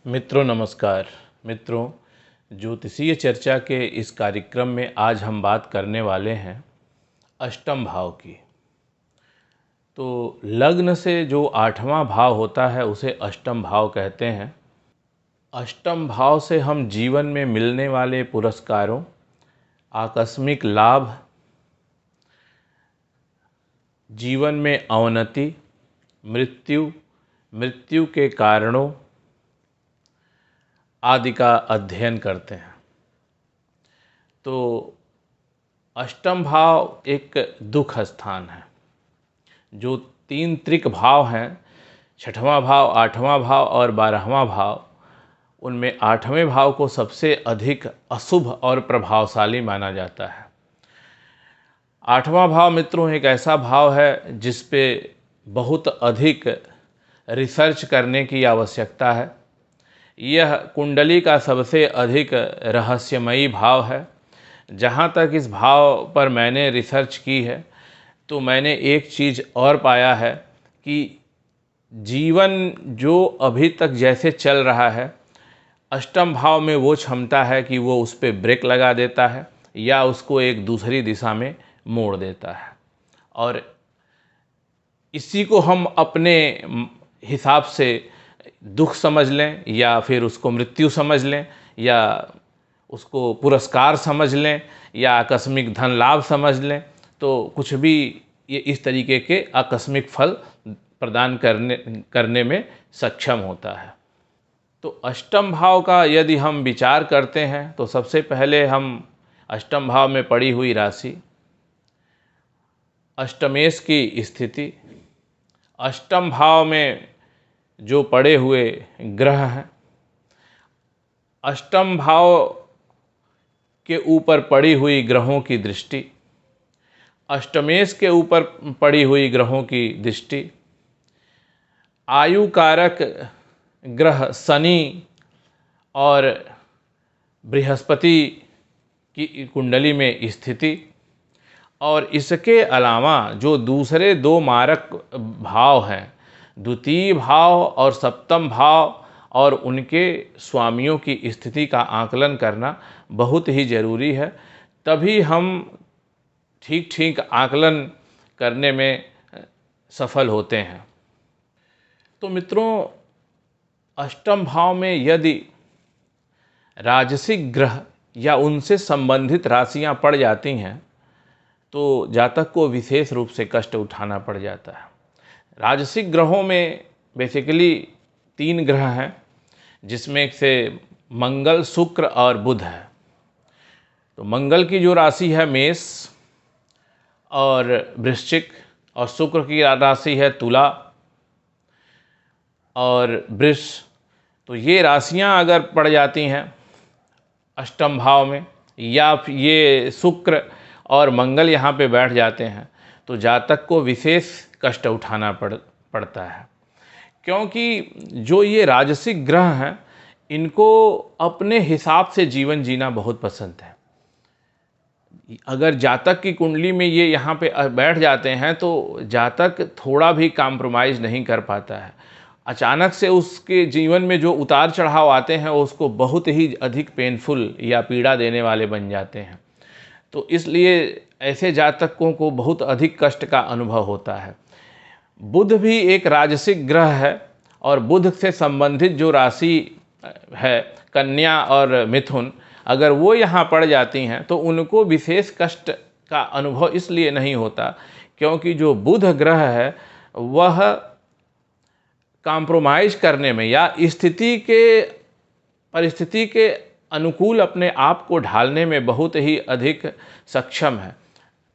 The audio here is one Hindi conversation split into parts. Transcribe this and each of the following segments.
मित्रों नमस्कार। मित्रों, ज्योतिषीय चर्चा के इस कार्यक्रम में आज हम बात करने वाले हैं अष्टम भाव की। तो लग्न से जो 8वां भाव होता है उसे अष्टम भाव कहते हैं। अष्टम भाव से हम जीवन में मिलने वाले पुरस्कारों, आकस्मिक लाभ, जीवन में अवनति, मृत्यु के कारणों आदि का अध्ययन करते हैं। तो अष्टम भाव एक दुख स्थान है। जो 3 त्रिक भाव हैं, 6वां भाव, 8वां भाव और 12वां भाव, उनमें 8वें भाव को सबसे अधिक अशुभ और प्रभावशाली माना जाता है। 8वां भाव मित्रों एक ऐसा भाव है जिस पे बहुत अधिक रिसर्च करने की आवश्यकता है। यह कुंडली का सबसे अधिक रहस्यमयी भाव है। जहाँ तक इस भाव पर मैंने रिसर्च की है तो मैंने एक चीज़ और पाया है कि जीवन जो अभी तक जैसे चल रहा है, अष्टम भाव में वो क्षमता है कि वो उस पर ब्रेक लगा देता है या उसको एक दूसरी दिशा में मोड़ देता है। और इसी को हम अपने हिसाब से दुख समझ लें या फिर उसको मृत्यु समझ लें या उसको पुरस्कार समझ लें या आकस्मिक धन लाभ समझ लें, तो कुछ भी ये इस तरीके के आकस्मिक फल प्रदान करने में सक्षम होता है। तो अष्टम भाव का यदि हम विचार करते हैं तो सबसे पहले हम अष्टम भाव में पड़ी हुई राशि, अष्टमेश की स्थिति, अष्टम भाव में जो पड़े हुए ग्रह हैं, अष्टम भाव के ऊपर पड़ी हुई ग्रहों की दृष्टि, अष्टमेश के ऊपर पड़ी हुई ग्रहों की दृष्टि, आयु कारक ग्रह शनि और बृहस्पति की कुंडली में स्थिति, और इसके अलावा जो दूसरे 2 मारक भाव हैं, द्वितीय भाव और सप्तम भाव, और उनके स्वामियों की स्थिति का आकलन करना बहुत ही ज़रूरी है। तभी हम ठीक आकलन करने में सफल होते हैं। तो मित्रों, अष्टम भाव में यदि राजसिक ग्रह या उनसे संबंधित राशियां पड़ जाती हैं तो जातक को विशेष रूप से कष्ट उठाना पड़ जाता है। राजसिक ग्रहों में बेसिकली 3 ग्रह हैं, जिसमें से मंगल, शुक्र और बुध है। तो मंगल की जो राशि है मेष और वृश्चिक, और शुक्र की राशि है तुला और वृष। तो ये राशियां अगर पड़ जाती हैं अष्टम भाव में, या ये शुक्र और मंगल यहाँ पे बैठ जाते हैं, तो जातक को विशेष कष्ट उठाना पड़ता है। क्योंकि जो ये राजसिक ग्रह हैं, इनको अपने हिसाब से जीवन जीना बहुत पसंद है। अगर जातक की कुंडली में ये यहाँ पे बैठ जाते हैं तो जातक थोड़ा भी कॉम्प्रोमाइज़ नहीं कर पाता है। अचानक से उसके जीवन में जो उतार चढ़ाव आते हैं वो उसको बहुत ही अधिक पेनफुल या पीड़ा देने वाले बन जाते हैं। तो इसलिए ऐसे जातकों को बहुत अधिक कष्ट का अनुभव होता है। बुध भी एक राजसिक ग्रह है, और बुध से संबंधित जो राशि है कन्या और मिथुन, अगर वो यहाँ पड़ जाती हैं तो उनको विशेष कष्ट का अनुभव इसलिए नहीं होता क्योंकि जो बुध ग्रह है वह कॉम्प्रोमाइज़ करने में या परिस्थिति के अनुकूल अपने आप को ढालने में बहुत ही अधिक सक्षम है।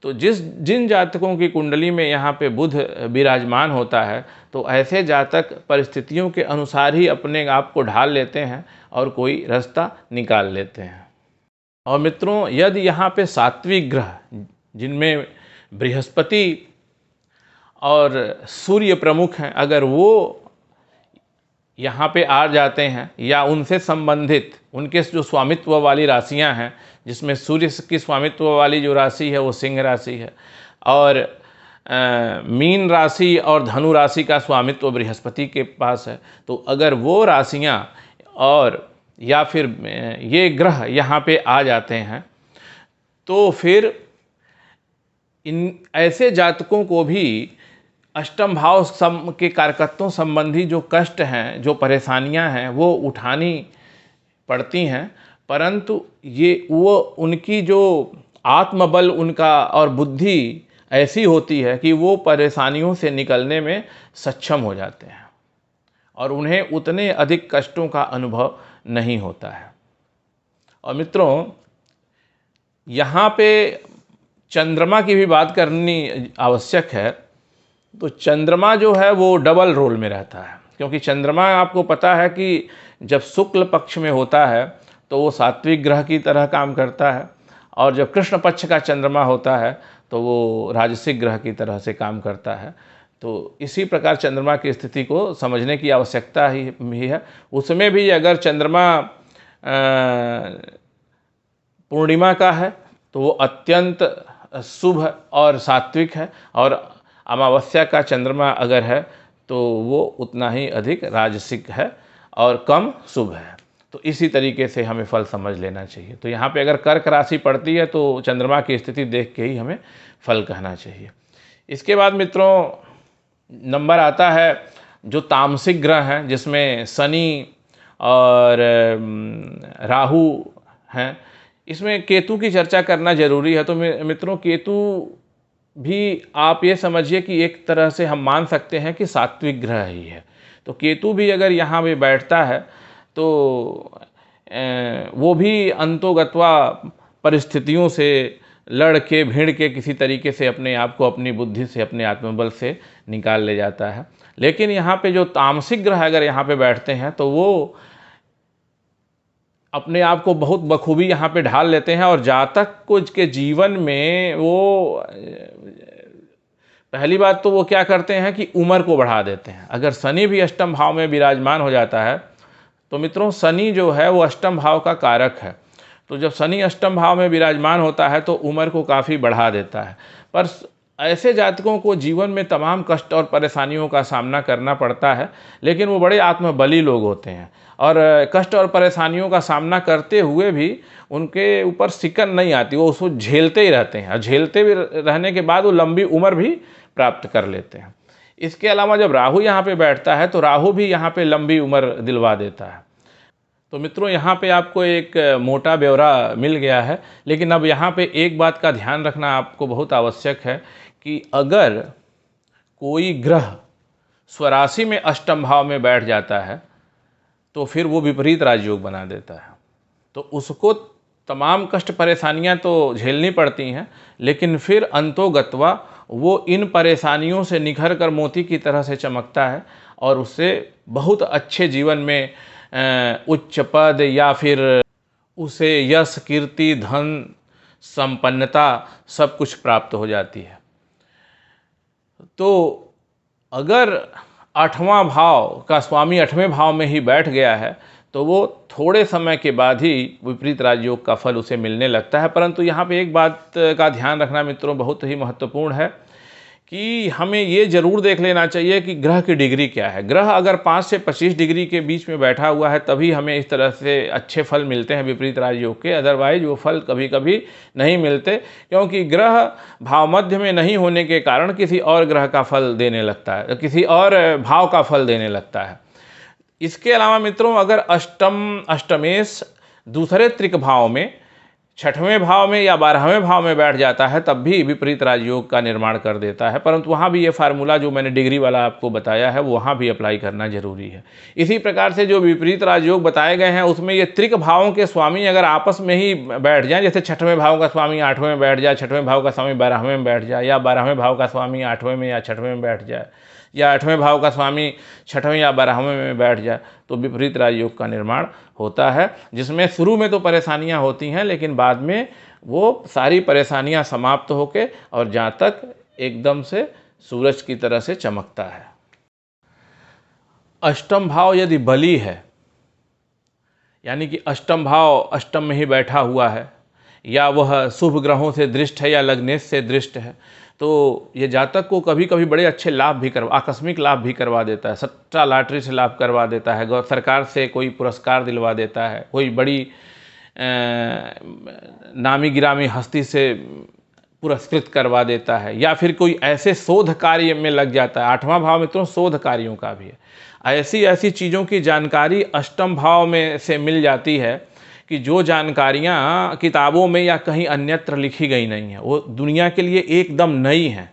तो जिन जातकों की कुंडली में यहाँ पे बुध विराजमान होता है, तो ऐसे जातक परिस्थितियों के अनुसार ही अपने आप को ढाल लेते हैं और कोई रास्ता निकाल लेते हैं। और मित्रों, यदि यहाँ पे सात्विक ग्रह, जिनमें बृहस्पति और सूर्य प्रमुख हैं, अगर वो यहाँ पे आ जाते हैं या उनसे संबंधित उनके जो स्वामित्व वाली राशियाँ हैं, जिसमें सूर्य की स्वामित्व वाली जो राशि है वो सिंह राशि है, और मीन राशि और धनु राशि का स्वामित्व बृहस्पति के पास है, तो अगर वो राशियाँ और या फिर ये ग्रह यहाँ पे आ जाते हैं, तो फिर इन ऐसे जातकों को भी अष्टम भाव के कारकत्वों संबंधी जो कष्ट हैं, जो परेशानियां हैं, वो उठानी पड़ती हैं। परंतु वो उनकी जो आत्मबल उनका और बुद्धि ऐसी होती है कि वो परेशानियों से निकलने में सक्षम हो जाते हैं और उन्हें उतने अधिक कष्टों का अनुभव नहीं होता है। और मित्रों, यहाँ पे चंद्रमा की भी बात करनी आवश्यक है। तो चंद्रमा जो है वो डबल रोल में रहता है, क्योंकि चंद्रमा आपको पता है कि जब शुक्ल पक्ष में होता है तो वो सात्विक ग्रह की तरह काम करता है, और जब कृष्ण पक्ष का चंद्रमा होता है तो वो राजसिक ग्रह की तरह से काम करता है। तो इसी प्रकार चंद्रमा की स्थिति को समझने की आवश्यकता ही है। उसमें भी अगर चंद्रमा पूर्णिमा का है तो वो अत्यंत शुभ और सात्विक है, और अमावस्या का चंद्रमा अगर है तो वो उतना ही अधिक राजसिक है और कम शुभ है। तो इसी तरीके से हमें फल समझ लेना चाहिए। तो यहाँ पे अगर कर्क राशि पड़ती है तो चंद्रमा की स्थिति देख के ही हमें फल कहना चाहिए। इसके बाद मित्रों नंबर आता है जो तामसिक ग्रह हैं, जिसमें शनि और राहु हैं। इसमें केतु की चर्चा करना जरूरी है। तो मित्रों, केतु भी आप ये समझिए कि एक तरह से हम मान सकते हैं कि सात्विक ग्रह ही है। तो केतु भी अगर यहाँ पे बैठता है तो वो भी अंतोगत्वा परिस्थितियों से लड़ के भिड़ के किसी तरीके से अपने आप को अपनी बुद्धि से, अपने आत्मबल से निकाल ले जाता है। लेकिन यहाँ पे जो तामसिक ग्रह अगर यहाँ पे बैठते हैं तो वो अपने आप को बहुत बखूबी यहाँ पे ढाल लेते हैं, और जातक को के जीवन में वो पहली बात तो वो क्या करते हैं कि उम्र को बढ़ा देते हैं। अगर शनि भी अष्टम भाव में विराजमान हो जाता है तो मित्रों, शनि जो है वो अष्टम भाव का कारक है। तो जब शनि अष्टम भाव में विराजमान होता है तो उम्र को काफ़ी बढ़ा देता है। पर ऐसे जातकों को जीवन में तमाम कष्ट और परेशानियों का सामना करना पड़ता है, लेकिन वो बड़े आत्मबली लोग होते हैं, और कष्ट और परेशानियों का सामना करते हुए भी उनके ऊपर सिकन नहीं आती। वो उसको झेलते ही रहते हैं, और झेलते भी रहने के बाद वो लंबी उम्र भी प्राप्त कर लेते हैं। इसके अलावा जब राहु यहाँ पे बैठता है तो राहु भी यहाँ पे लंबी उम्र दिलवा देता है। तो मित्रों, यहाँ पे आपको एक मोटा ब्यौरा मिल गया है, लेकिन अब यहाँ पे एक बात का ध्यान रखना आपको बहुत आवश्यक है कि अगर कोई ग्रह स्वराशि में अष्टम भाव में बैठ जाता है तो फिर वो विपरीत राजयोग बना देता है। तो उसको तमाम कष्ट परेशानियां तो झेलनी पड़ती हैं, लेकिन फिर अंतोगत्वा वो इन परेशानियों से निखर कर मोती की तरह से चमकता है, और उससे बहुत अच्छे जीवन में उच्च पद या फिर उसे यश, कीर्ति, धन, संपन्नता सब कुछ प्राप्त हो जाती है। तो अगर आठवां भाव का स्वामी आठवें भाव में ही बैठ गया है तो वो थोड़े समय के बाद ही विपरीत राजयोग का फल उसे मिलने लगता है। परंतु यहाँ पे एक बात का ध्यान रखना मित्रों बहुत ही महत्वपूर्ण है कि हमें ये जरूर देख लेना चाहिए कि ग्रह की डिग्री क्या है। ग्रह अगर 5 से 25 डिग्री के बीच में बैठा हुआ है तभी हमें इस तरह से अच्छे फल मिलते हैं विपरीत राजयोग के, अदरवाइज वो फल कभी कभी नहीं मिलते, क्योंकि ग्रह भाव मध्य में नहीं होने के कारण किसी और ग्रह का फल देने लगता है, किसी और भाव का फल देने लगता है। इसके अलावा मित्रों, अगर अष्टमेश दूसरे त्रिक भाव में, छठवें भाव में या 12वें भाव में बैठ जाता है तब भी विपरीत राजयोग का निर्माण कर देता है। परंतु वहाँ भी ये फार्मूला जो मैंने डिग्री वाला आपको बताया है वहाँ भी अप्लाई करना जरूरी है। इसी प्रकार से जो विपरीत राजयोग बताए गए हैं उसमें ये त्रिक भावों के स्वामी अगर आपस में ही बैठ जाएं, जैसे छठवें भाव का स्वामी 8वें में बैठ जाए, छठवें भाव का स्वामी 12वें में बैठ जाए, या 12वें भाव का स्वामी 8वें में या 6वें में बैठ जाए, या 8वें भाव का स्वामी 6वें या 12वें में बैठ जाए, तो विपरीत राजयोग का निर्माण होता है, जिसमें शुरू में तो परेशानियां होती हैं लेकिन बाद में वो सारी परेशानियां समाप्त होके और जातक एकदम से सूरज की तरह से चमकता है। अष्टम भाव यदि बली है, यानी कि अष्टम भाव अष्टम में ही बैठा हुआ है, या वह शुभ ग्रहों से दृष्ट है या लग्नेश से दृष्ट है, तो ये जातक को कभी कभी बड़े अच्छे लाभ भी आकस्मिक लाभ भी करवा देता है। सट्टा लॉटरी से लाभ करवा देता है, सरकार से कोई पुरस्कार दिलवा देता है, कोई बड़ी नामी गिरामी हस्ती से पुरस्कृत करवा देता है, या फिर कोई ऐसे शोध कार्य में लग जाता है। 8वां भाव मित्रों शोध कार्यों का भी है। ऐसी ऐसी चीज़ों की जानकारी अष्टम भाव में से मिल जाती है कि जो जानकारियाँ किताबों में या कहीं अन्यत्र लिखी गई नहीं है, वो दुनिया के लिए एकदम नई हैं।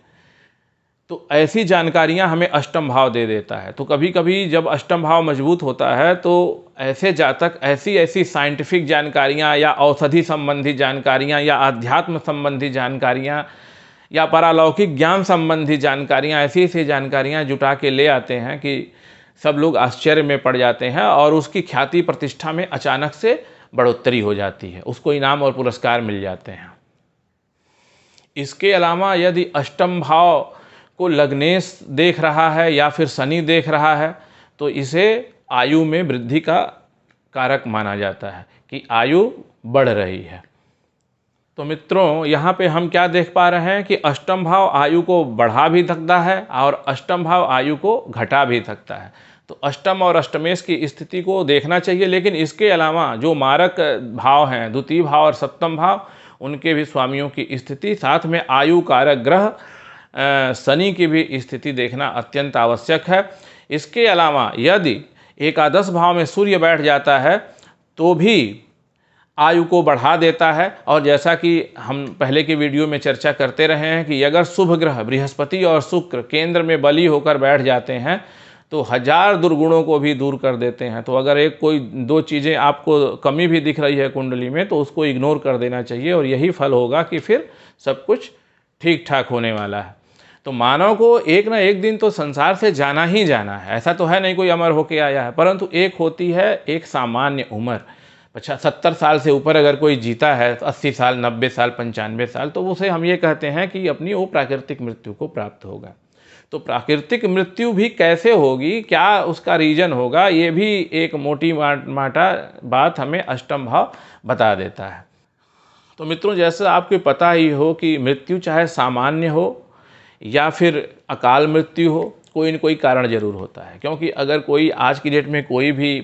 तो ऐसी जानकारियाँ हमें अष्टम भाव दे देता है। तो कभी कभी जब अष्टम भाव मजबूत होता है तो ऐसे जातक ऐसी ऐसी साइंटिफिक जानकारियाँ या औषधि संबंधी जानकारियाँ या आध्यात्म संबंधी जानकारियाँ या पारलौकिक ज्ञान संबंधी जानकारियाँ, ऐसी ऐसी जानकारियाँ जुटा के ले आते हैं कि सब लोग आश्चर्य में पड़ जाते हैं और उसकी ख्याति प्रतिष्ठा में अचानक से बढ़ोतरी हो जाती है, उसको इनाम और पुरस्कार मिल जाते हैं। इसके अलावा यदि अष्टम भाव को लग्नेश देख रहा है या फिर शनि देख रहा है तो इसे आयु में वृद्धि का कारक माना जाता है कि आयु बढ़ रही है। तो मित्रों यहाँ पे हम क्या देख पा रहे हैं कि अष्टम भाव आयु को बढ़ा भी सकता है और अष्टम भाव आयु को घटा भी सकता है। तो अष्टम और अष्टमेश की स्थिति को देखना चाहिए, लेकिन इसके अलावा जो मारक भाव हैं, द्वितीय भाव और सप्तम भाव, उनके भी स्वामियों की स्थिति, साथ में आयु कारक ग्रह शनि की भी स्थिति देखना अत्यंत आवश्यक है। इसके अलावा यदि एकादश भाव में सूर्य बैठ जाता है तो भी आयु को बढ़ा देता है। और जैसा कि हम पहले की वीडियो में चर्चा करते रहे हैं कि अगर शुभ ग्रह बृहस्पति और शुक्र केंद्र में बली होकर बैठ जाते हैं तो 1000 दुर्गुणों को भी दूर कर देते हैं। तो अगर एक कोई 2 चीज़ें आपको कमी भी दिख रही है कुंडली में तो उसको इग्नोर कर देना चाहिए और यही फल होगा कि फिर सब कुछ ठीक ठाक होने वाला है। तो मानव को एक ना एक दिन तो संसार से जाना ही जाना है। ऐसा तो है नहीं कोई अमर होके आया है, परंतु एक होती है एक सामान्य उम्र। 70 साल से ऊपर अगर कोई जीता है, 80 साल, 90 साल, 95 साल, तो उसे हम ये कहते हैं कि अपनी वो प्राकृतिक मृत्यु को प्राप्त होगा। तो प्राकृतिक मृत्यु भी कैसे होगी, क्या उसका रीजन होगा, ये भी एक मोटी माटा बात हमें अष्टम भाव बता देता है। तो मित्रों जैसा आपको पता ही हो कि मृत्यु चाहे सामान्य हो या फिर अकाल मृत्यु हो, कोई न कोई कारण जरूर होता है। क्योंकि अगर कोई आज की डेट में कोई भी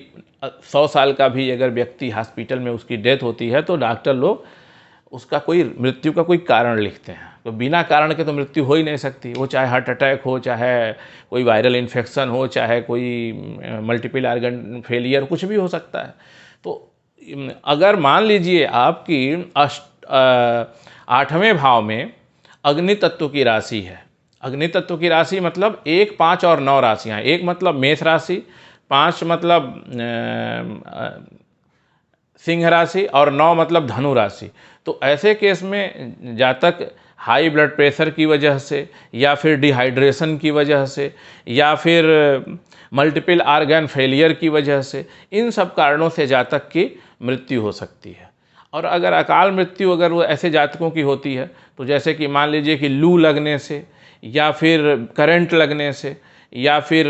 100 साल का भी अगर व्यक्ति हॉस्पिटल में उसकी डेथ होती है तो डॉक्टर लोग उसका कोई मृत्यु का कोई कारण लिखते हैं। तो बिना कारण के तो मृत्यु हो ही नहीं सकती, वो चाहे हार्ट अटैक हो, चाहे कोई वायरल इन्फेक्शन हो, चाहे कोई मल्टीपल ऑर्गन फेलियर, कुछ भी हो सकता है। तो अगर मान लीजिए आपकी 8वें भाव में अग्नि तत्व की राशि है। अग्नि तत्व की राशि मतलब 1, 5 और 9 राशियाँ। 1 मतलब मेष राशि, 5 मतलब सिंह राशि और 9 मतलब धनु राशि। तो ऐसे केस में जातक हाई ब्लड प्रेशर की वजह से या फिर डिहाइड्रेशन की वजह से या फिर मल्टीपल ऑर्गन फेलियर की वजह से, इन सब कारणों से जातक की मृत्यु हो सकती है। और अगर अकाल मृत्यु अगर वो ऐसे जातकों की होती है तो जैसे कि मान लीजिए कि लू लगने से या फिर करंट लगने से या फिर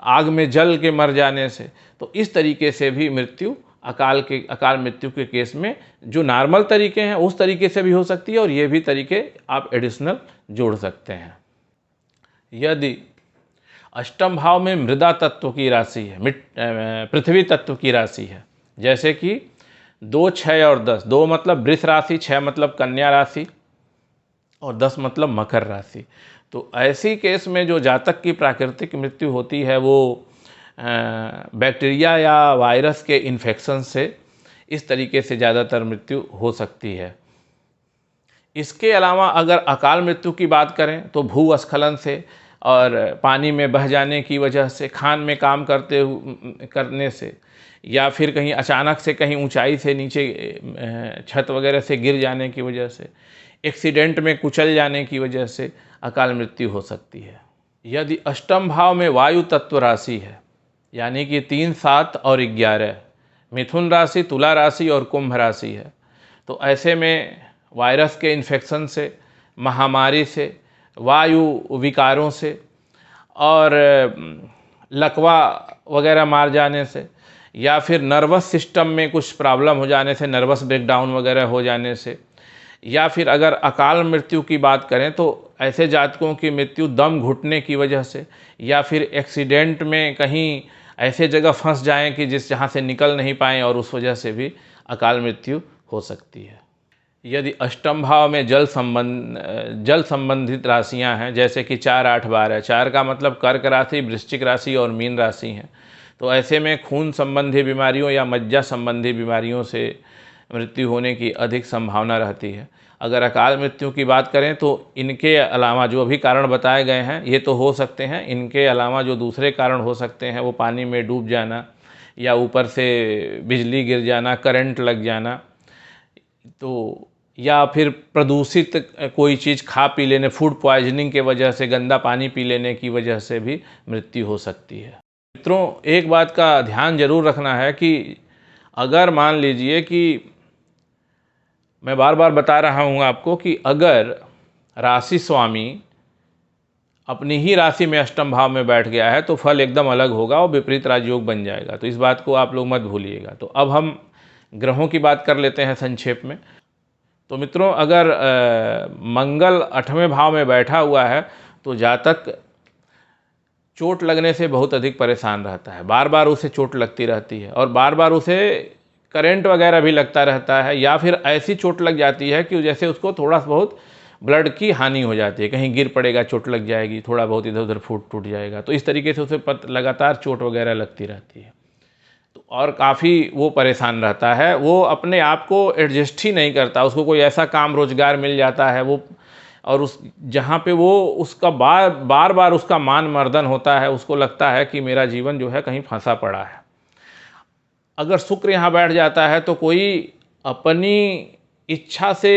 आग में जल के मर जाने से, तो इस तरीके से भी मृत्यु अकाल मृत्यु के केस में जो नॉर्मल तरीके हैं उस तरीके से भी हो सकती है और ये भी तरीके आप एडिशनल जोड़ सकते हैं। यदि अष्टम भाव में मृदा तत्व की राशि है, पृथ्वी तत्व की राशि है, जैसे कि 2, 6 और 10। 2 मतलब वृष राशि, 6 मतलब कन्या राशि और 10 मतलब मकर राशि। तो ऐसी केस में जो जातक की प्राकृतिक मृत्यु होती है वो बैक्टीरिया या वायरस के इन्फेक्शन से इस तरीके से ज़्यादातर मृत्यु हो सकती है। इसके अलावा अगर अकाल मृत्यु की बात करें तो भूस्खलन से और पानी में बह जाने की वजह से, खान में काम करने से या फिर कहीं अचानक से कहीं ऊंचाई से नीचे छत वगैरह से गिर जाने की वजह से, एक्सीडेंट में कुचल जाने की वजह से अकाल मृत्यु हो सकती है। यदि अष्टम भाव में वायु तत्व राशि है यानी कि 3, 7 और 11, मिथुन राशि, तुला राशि और कुंभ राशि है, तो ऐसे में वायरस के इन्फेक्शन से, महामारी से, वायु विकारों से और लकवा वगैरह मार जाने से या फिर नर्वस सिस्टम में कुछ प्रॉब्लम हो जाने से, नर्वस ब्रेकडाउन वगैरह हो जाने से या फिर अगर अकाल मृत्यु की बात करें तो ऐसे जातकों की मृत्यु दम घुटने की वजह से, या फिर एक्सीडेंट में कहीं ऐसे जगह फंस जाएं कि जहाँ से निकल नहीं पाएँ और उस वजह से भी अकाल मृत्यु हो सकती है। यदि अष्टम भाव में जल संबंधित राशियां हैं, जैसे कि 4, 8, 12, 4 का मतलब कर्क राशि, वृश्चिक राशि और मीन राशि हैं, तो ऐसे में खून संबंधी बीमारियों या मज्जा संबंधी बीमारियों से मृत्यु होने की अधिक संभावना रहती है। अगर अकाल मृत्यु की बात करें तो इनके अलावा जो अभी कारण बताए गए हैं ये तो हो सकते हैं, इनके अलावा जो दूसरे कारण हो सकते हैं वो पानी में डूब जाना, या ऊपर से बिजली गिर जाना, करंट लग जाना, तो या फिर प्रदूषित कोई चीज़ खा पी लेने, फूड पॉइजनिंग के वजह से, गंदा पानी पी लेने की वजह से भी मृत्यु हो सकती है। मित्रों, एक बात का ध्यान जरूर रखना है कि अगर मान लीजिए कि मैं बार बार बता रहा हूँ आपको कि अगर राशि स्वामी अपनी ही राशि में अष्टम भाव में बैठ गया है तो फल एकदम अलग होगा और विपरीत राजयोग बन जाएगा, तो इस बात को आप लोग मत भूलिएगा। तो अब हम ग्रहों की बात कर लेते हैं संक्षेप में। तो मित्रों, अगर मंगल 8वें भाव में बैठा हुआ है तो जातक चोट लगने से बहुत अधिक परेशान रहता है, बार बार उसे चोट लगती रहती है और बार बार उसे करंट वगैरह भी लगता रहता है, या फिर ऐसी चोट लग जाती है कि जैसे उसको थोड़ा बहुत ब्लड की हानि हो जाती है, कहीं गिर पड़ेगा चोट लग जाएगी, थोड़ा बहुत इधर उधर फूट टूट जाएगा, तो इस तरीके से उसे लगातार चोट वगैरह लगती रहती है। तो और काफ़ी वो परेशान रहता है, वो अपने आप को एडजस्ट ही नहीं करता, उसको कोई ऐसा काम रोजगार मिल जाता है वो, और उस जहाँ पे वो उसका बार बार उसका मान मर्दन होता है, उसको लगता है कि मेरा जीवन जो है कहीं फंसा पड़ा है। अगर शुक्र यहाँ बैठ जाता है तो कोई अपनी इच्छा से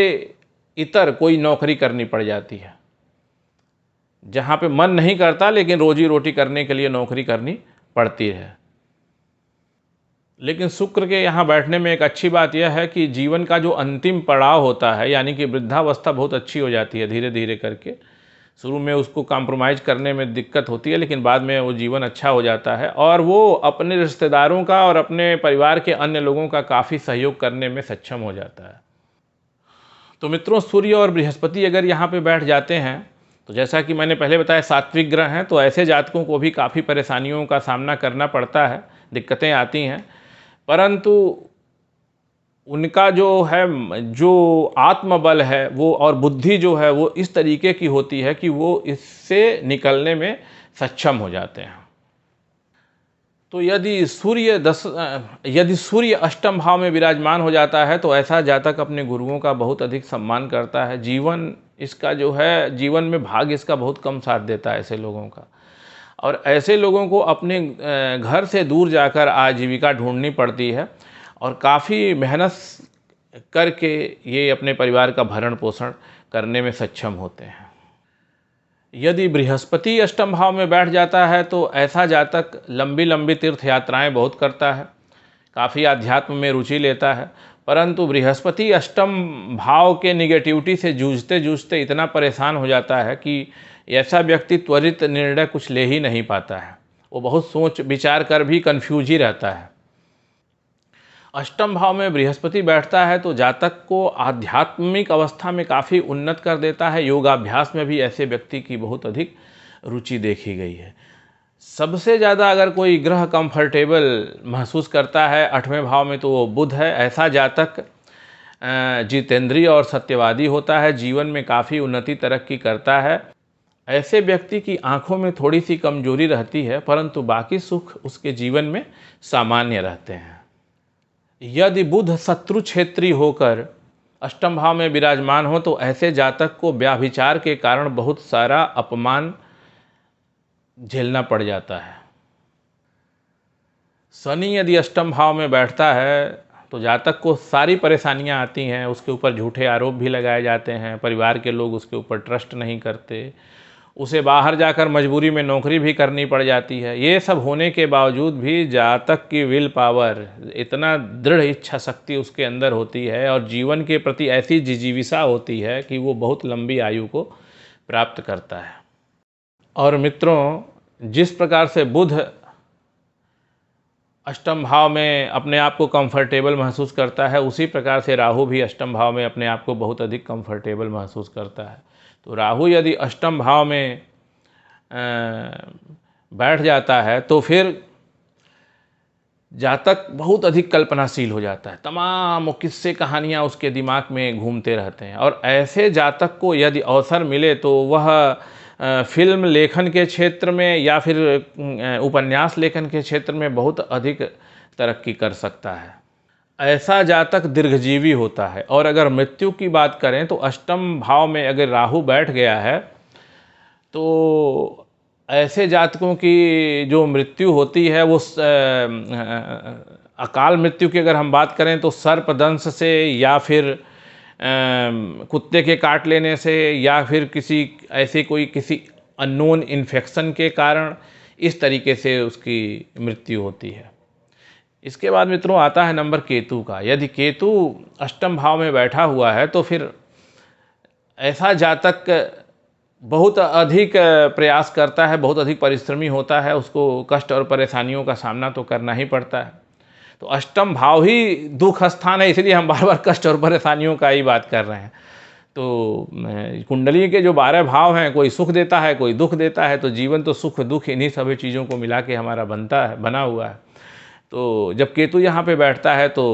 इतर कोई नौकरी करनी पड़ जाती है, जहाँ पे मन नहीं करता लेकिन रोजी रोटी करने के लिए नौकरी करनी पड़ती है। लेकिन शुक्र के यहाँ बैठने में एक अच्छी बात यह है कि जीवन का जो अंतिम पड़ाव होता है, यानी कि वृद्धावस्था बहुत अच्छी हो जाती है धीरे धीरे करके। शुरू में उसको कॉम्प्रोमाइज़ करने में दिक्कत होती है, लेकिन बाद में वो जीवन अच्छा हो जाता है और वो अपने रिश्तेदारों का और अपने परिवार के अन्य लोगों का काफ़ी सहयोग करने में सक्षम हो जाता है। तो मित्रों, सूर्य और बृहस्पति अगर यहाँ पे बैठ जाते हैं तो जैसा कि मैंने पहले बताया सात्विक ग्रह हैं, तो ऐसे जातकों को भी काफ़ी परेशानियों का सामना करना पड़ता है, दिक्कतें आती हैं, परंतु उनका जो आत्मबल है वो और बुद्धि जो है वो इस तरीके की होती है कि वो इससे निकलने में सक्षम हो जाते हैं। तो यदि सूर्य अष्टम भाव में विराजमान हो जाता है तो ऐसा जातक अपने गुरुओं का बहुत अधिक सम्मान करता है। जीवन इसका जो है, जीवन में भाग्य इसका बहुत कम साथ देता है ऐसे लोगों का, और ऐसे लोगों को अपने घर से दूर जाकर आजीविका ढूंढनी पड़ती है और काफ़ी मेहनत करके ये अपने परिवार का भरण पोषण करने में सक्षम होते हैं। यदि बृहस्पति अष्टम भाव में बैठ जाता है तो ऐसा जातक लंबी लंबी तीर्थ यात्राएं बहुत करता है, काफ़ी आध्यात्म में रुचि लेता है, परंतु बृहस्पति अष्टम भाव के निगेटिविटी से जूझते जूझते इतना परेशान हो जाता है कि ऐसा व्यक्ति त्वरित निर्णय कुछ ले ही नहीं पाता है, वो बहुत सोच विचार कर भी कन्फ्यूज ही रहता है। अष्टम भाव में बृहस्पति बैठता है तो जातक को आध्यात्मिक अवस्था में काफ़ी उन्नत कर देता है। योगाभ्यास में भी ऐसे व्यक्ति की बहुत अधिक रुचि देखी गई है। सबसे ज़्यादा अगर कोई ग्रह कंफर्टेबल महसूस करता है 8वें भाव में तो वो बुध है। ऐसा जातक जितेंद्रिय और सत्यवादी होता है, जीवन में काफ़ी उन्नति तरक्की करता है। ऐसे व्यक्ति की आंखों में थोड़ी सी कमजोरी रहती है, परंतु बाकी सुख उसके जीवन में सामान्य रहते हैं। यदि बुध शत्रु क्षेत्री होकर अष्टम भाव में विराजमान हो तो ऐसे जातक को व्याभिचार के कारण बहुत सारा अपमान झेलना पड़ जाता है। शनि यदि अष्टम भाव में बैठता है तो जातक को सारी परेशानियां आती हैं, उसके ऊपर झूठे आरोप भी लगाए जाते हैं, परिवार के लोग उसके ऊपर ट्रस्ट नहीं करते, उसे बाहर जाकर मजबूरी में नौकरी भी करनी पड़ जाती है। ये सब होने के बावजूद भी जातक की विल पावर, इतना दृढ़ इच्छा शक्ति उसके अंदर होती है और जीवन के प्रति ऐसी जिजीविषा होती है कि वो बहुत लंबी आयु को प्राप्त करता है। और मित्रों, जिस प्रकार से बुध अष्टम भाव में अपने आप को कंफर्टेबल महसूस करता है, उसी प्रकार से राहु भी अष्टम भाव में अपने आप को बहुत अधिक कंफर्टेबल महसूस करता है। तो राहु यदि अष्टम भाव में बैठ जाता है तो फिर जातक बहुत अधिक कल्पनाशील हो जाता है, तमाम किस्से कहानियाँ उसके दिमाग में घूमते रहते हैं। और ऐसे जातक को यदि अवसर मिले तो वह फिल्म लेखन के क्षेत्र में या फिर उपन्यास लेखन के क्षेत्र में बहुत अधिक तरक्की कर सकता है। ऐसा जातक दीर्घजीवी होता है। और अगर मृत्यु की बात करें तो अष्टम भाव में अगर राहु बैठ गया है तो ऐसे जातकों की जो मृत्यु होती है वो अकाल मृत्यु की अगर हम बात करें तो सर्पदंश से या फिर कुत्ते के काट लेने से या फिर किसी अननोन इन्फेक्शन के कारण इस तरीके से उसकी मृत्यु होती है। इसके बाद मित्रों आता है नंबर केतु का। यदि केतु अष्टम भाव में बैठा हुआ है तो फिर ऐसा जातक बहुत अधिक प्रयास करता है, बहुत अधिक परिश्रमी होता है, उसको कष्ट और परेशानियों का सामना तो करना ही पड़ता है। तो अष्टम भाव ही दुख स्थान है, इसलिए हम बार बार कष्ट और परेशानियों का ही बात कर रहे हैं। तो कुंडली के जो 12 भाव हैं, कोई सुख देता है, कोई दुख देता है। तो जीवन तो सुख दुख इन्हीं सभी चीज़ों को मिला के हमारा बना हुआ है। तो जब केतु यहाँ पे बैठता है तो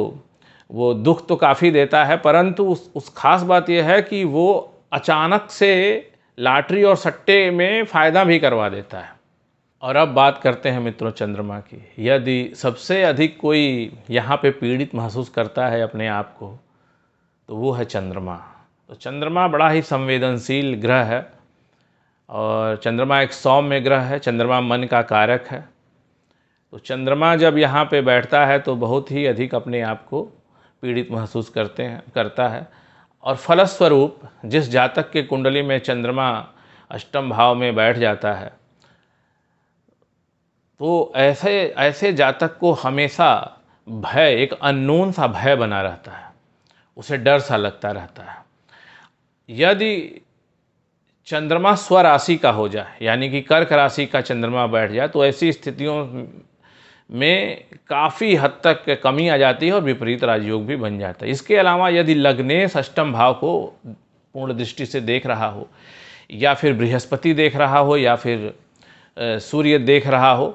वो दुख तो काफ़ी देता है, परंतु उस खास बात यह है कि वो अचानक से लॉटरी और सट्टे में फ़ायदा भी करवा देता है। और अब बात करते हैं मित्रों चंद्रमा की। यदि सबसे अधिक कोई यहाँ पे पीड़ित महसूस करता है अपने आप को तो वो है चंद्रमा। तो चंद्रमा बड़ा ही संवेदनशील ग्रह है और चंद्रमा एक सौम्य ग्रह है, चंद्रमा मन का कारक है। तो चंद्रमा जब यहाँ पे बैठता है तो बहुत ही अधिक अपने आप को पीड़ित महसूस करता है। और फलस्वरूप जिस जातक के कुंडली में चंद्रमा अष्टम भाव में बैठ जाता है तो ऐसे जातक को हमेशा भय, एक अननोन सा भय बना रहता है, उसे डर सा लगता रहता है। यदि चंद्रमा स्वराशि का हो जाए, यानी कि कर्क राशि का चंद्रमा बैठ जाए, तो ऐसी स्थितियों में काफ़ी हद तक कमी आ जाती है और विपरीत राजयोग भी बन जाता है। इसके अलावा यदि लग्नेश अष्टम भाव को पूर्ण दृष्टि से देख रहा हो या फिर बृहस्पति देख रहा हो या फिर सूर्य देख रहा हो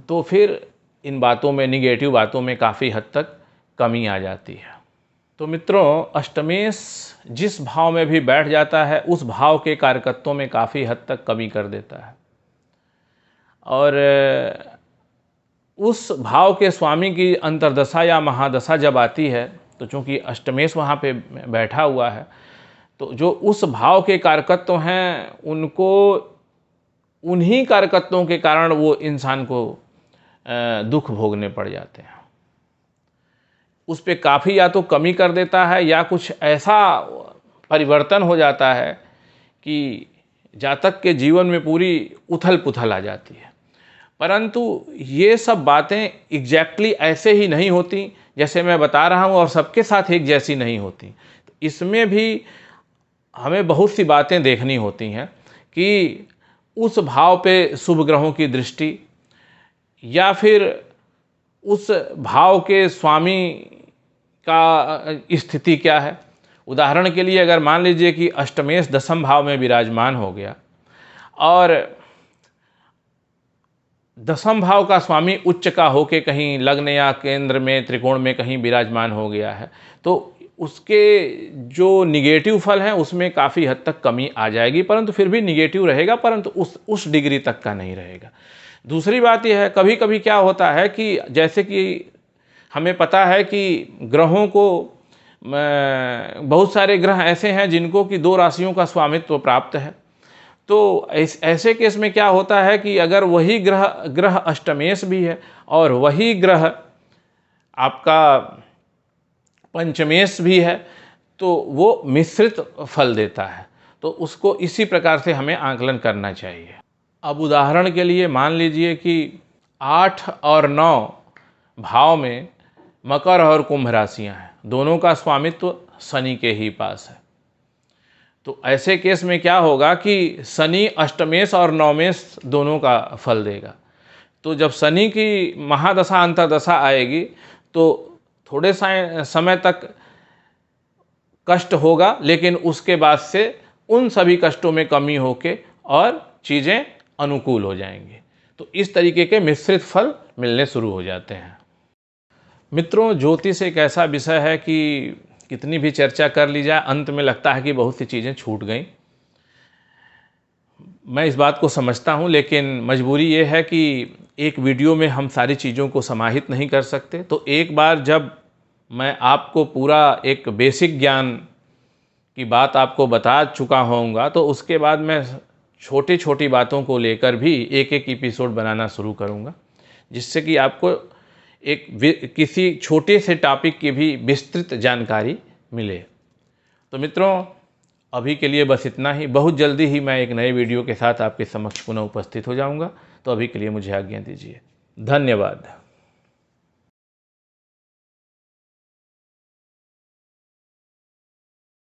तो फिर इन बातों में, निगेटिव बातों में काफ़ी हद तक कमी आ जाती है। तो मित्रों अष्टमेश जिस भाव में भी बैठ जाता है उस भाव के कारकत्वों में काफ़ी हद तक कमी कर देता है। और उस भाव के स्वामी की अंतर्दशा या महादशा जब आती है तो चूँकि अष्टमेश वहाँ पे बैठा हुआ है तो जो उस भाव के कारकत्व हैं उनको उन्हीं कारकत्वों के कारण वो इंसान को दुख भोगने पड़ जाते हैं। उस पे काफ़ी या तो कमी कर देता है या कुछ ऐसा परिवर्तन हो जाता है कि जातक के जीवन में पूरी उथल पुथल आ जाती है। परंतु ये सब बातें एग्जैक्टली ऐसे ही नहीं होती जैसे मैं बता रहा हूँ और सबके साथ एक जैसी नहीं होती। तो इसमें भी हमें बहुत सी बातें देखनी होती हैं कि उस भाव पे शुभ ग्रहों की दृष्टि या फिर उस भाव के स्वामी का स्थिति क्या है। उदाहरण के लिए अगर मान लीजिए कि अष्टमेश दशम भाव में विराजमान हो गया और दशम भाव का स्वामी उच्च का होके कहीं लग्न या केंद्र में त्रिकोण में कहीं विराजमान हो गया है तो उसके जो निगेटिव फल हैं उसमें काफ़ी हद तक कमी आ जाएगी, परंतु फिर भी निगेटिव रहेगा, परंतु उस डिग्री तक का नहीं रहेगा। दूसरी बात यह है कभी कभी क्या होता है कि जैसे कि हमें पता है कि ग्रहों को बहुत सारे ग्रह ऐसे हैं जिनको कि 2 राशियों का स्वामित्व प्राप्त है। तो ऐसे केस में क्या होता है कि अगर वही ग्रह अष्टमेश भी है और वही ग्रह आपका पंचमेश भी है तो वो मिश्रित फल देता है। तो उसको इसी प्रकार से हमें आकलन करना चाहिए। अब उदाहरण के लिए मान लीजिए कि 8 और 9 भाव में मकर और कुंभ राशियाँ हैं, दोनों का स्वामित्व शनि के ही पास है। तो ऐसे केस में क्या होगा कि शनि अष्टमेश और नवमेश दोनों का फल देगा। तो जब शनि की महादशा अंतर्दशा आएगी तो थोड़े समय तक कष्ट होगा, लेकिन उसके बाद से उन सभी कष्टों में कमी होके और चीज़ें अनुकूल हो जाएंगी। तो इस तरीके के मिश्रित फल मिलने शुरू हो जाते हैं। मित्रों, ज्योतिष एक ऐसा विषय है कि कितनी भी चर्चा कर ली जाए, अंत में लगता है कि बहुत सी चीज़ें छूट गई। मैं इस बात को समझता हूँ, लेकिन मजबूरी ये है कि एक वीडियो में हम सारी चीज़ों को समाहित नहीं कर सकते। तो एक बार जब मैं आपको पूरा एक बेसिक ज्ञान की बात आपको बता चुका होऊंगा, तो उसके बाद मैं छोटी छोटी बातों को लेकर भी एक एक एपिसोड बनाना शुरू करूँगा, जिससे कि आपको किसी छोटे से टॉपिक की भी विस्तृत जानकारी मिले। तो मित्रों, अभी के लिए बस इतना ही। बहुत जल्दी ही मैं एक नए वीडियो के साथ आपके समक्ष पुनः उपस्थित हो जाऊंगा। तो अभी के लिए मुझे आज्ञा दीजिए। धन्यवाद।